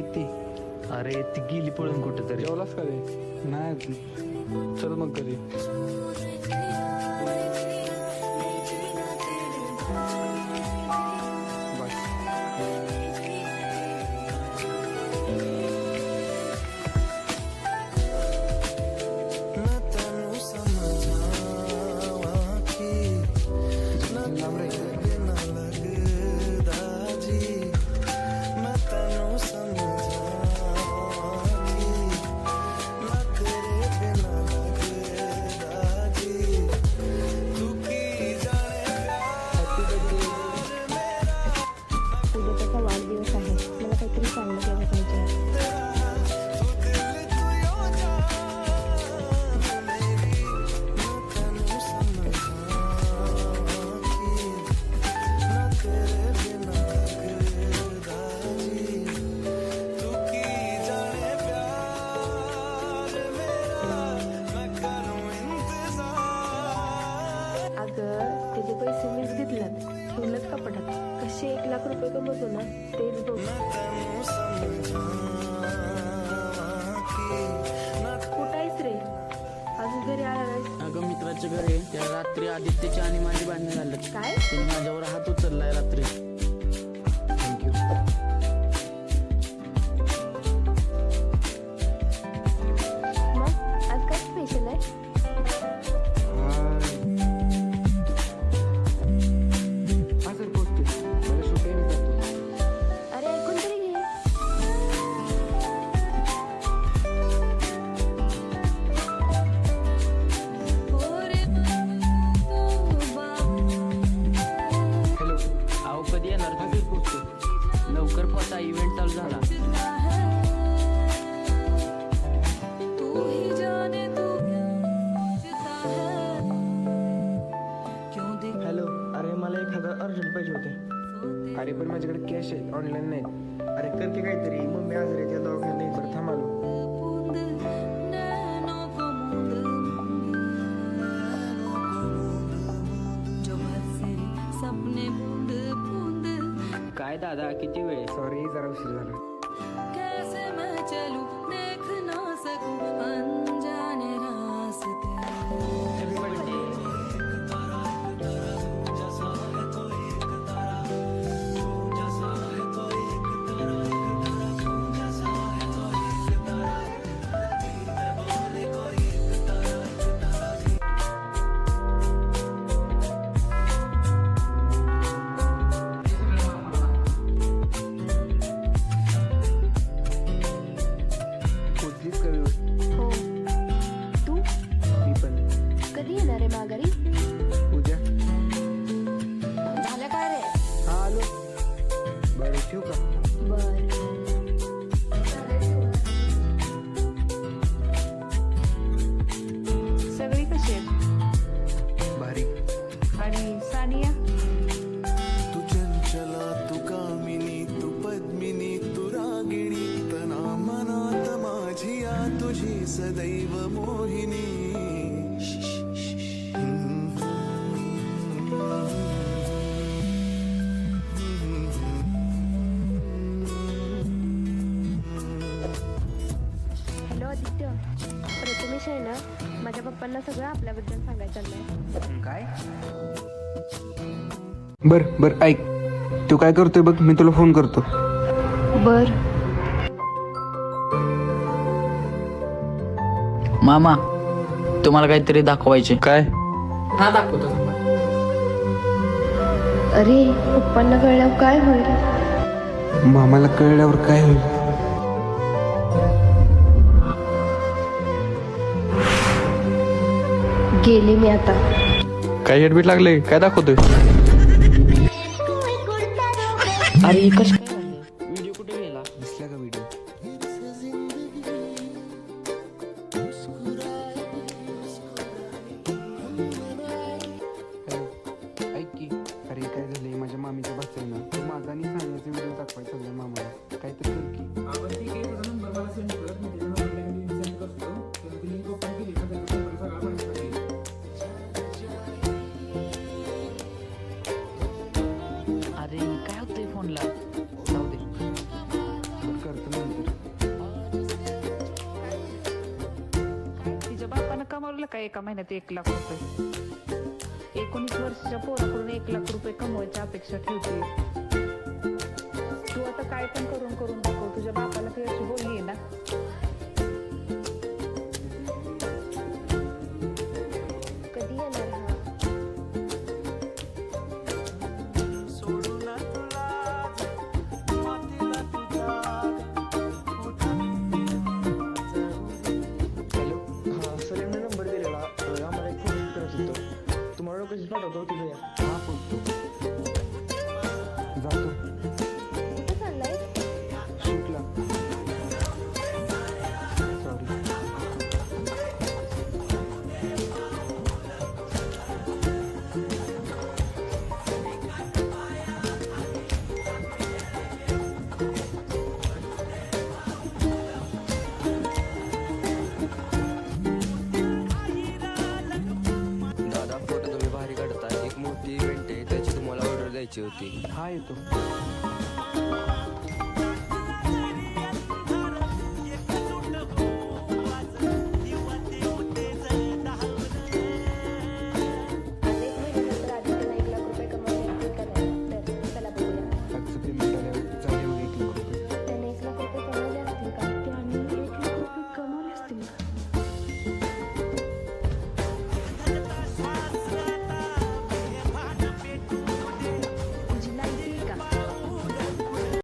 आहेत ती? अरे ती गेली पळून कुठं तरी. जेवलास का रे? नाही अजून. चल मग कधी. वाढदिवस आहे, मला काहीतरी चांगलं केलं पाहिजे. अगं त्याचे पैसे मीच घेतल्यात, ठेवलंच कपाटात. कसे 1,00,000 रुपये कमवतो ना तेच बघ. कुठं आहेस रे? अजून घरी आला नाहीस? अगं मित्राच्या घरी त्या रात्री आदित्यची आणि माझी भांडणं झालं. काय? त्यांनी माझ्यावर हात उचललाय रात्री. थँक्यू. मग आज काय स्पेशल आहे? अरे ऐकून तरी घे. हॅलो. अहो कधी येणार तुम्ही? लवकर पोचा, इव्हेंट चालू झाला. हॅलो. अरे मला 1,000 अर्जंट पाहिजे होते. अरे पण माझ्याकडे कॅश आहे, ऑनलाईन नाही. अरे कर की काहीतरी. मम्मी आजारी त्या दवाखान्यात बरं थांब आलो. काय दादा किती वेळ? सॉरी जरा उशीर झाला. पोचलीस का व्यवस्थित? हो. तू मी पण. कधी येणार आहे माघारी? उद्या. झालं काय रे? हा आलो. बरं ठेवू का? बर. सगळी कशी आहेत? भारी. आणि सानिया? तू चंचला तू कामिनी तू पद्मिनी तू रागिणी तना मनात माझिया तुझी सदैव मोहिनी. हॅलो आदित्य, प्रथमेश आहे ना, माझ्या पप्पांना सगळं आपल्याबद्दल सांगायचं चाललंय. काय? बर ऐक. तू काय करतोय बघ, मी तुला फोन करतो. बर. मामा तुम्हाला काहीतरी दाखवायचे. काय? हा दाखवतो. अरे पप्पांना कळल्यावर काय होईल? मामाला कळल्यावर काय होईल? गेले मी आता. काय हेडबीट लागले? काय दाखवतोय? अरे कसं काय झालं? व्हिडिओ कुठे गेला? दिसला का व्हिडिओ? ऐक की. अरे काय झालंय, माझ्या मामीच्या भाच्यानं तू माझा आणि सानियाचा व्हिडिओ दाखवायचा चाललाय मामाला. काहीतरी कर की. अरे काय होतंय फोनला? जाऊ दे. करतो नंतर. एका महिन्यात 1 लाख रुपये. 19 वर्षाच्या पोराकडून 1 लाख रुपये कमवायची अपेक्षा ठेवते. तू आता काय पण करून करून दाखव. तुझ्या बापाला काही अशी बोलली ना. कधी येणार हा? हॅलो. हां सलीमने नंबर दिलेला आम्हाला एक फोन करायचं होतं. तुम्हाला लोकेशन पाठवतो तिथे या. हा पोचतो. जातो कुठे चाललाय? शूटला. सॉरी. दादा फोटो तुम्ही भारी काढता. एक मोठी इव्हेंट आहे त्याची तुम्हाला ऑर्डर द्यायची होती. हा येतो.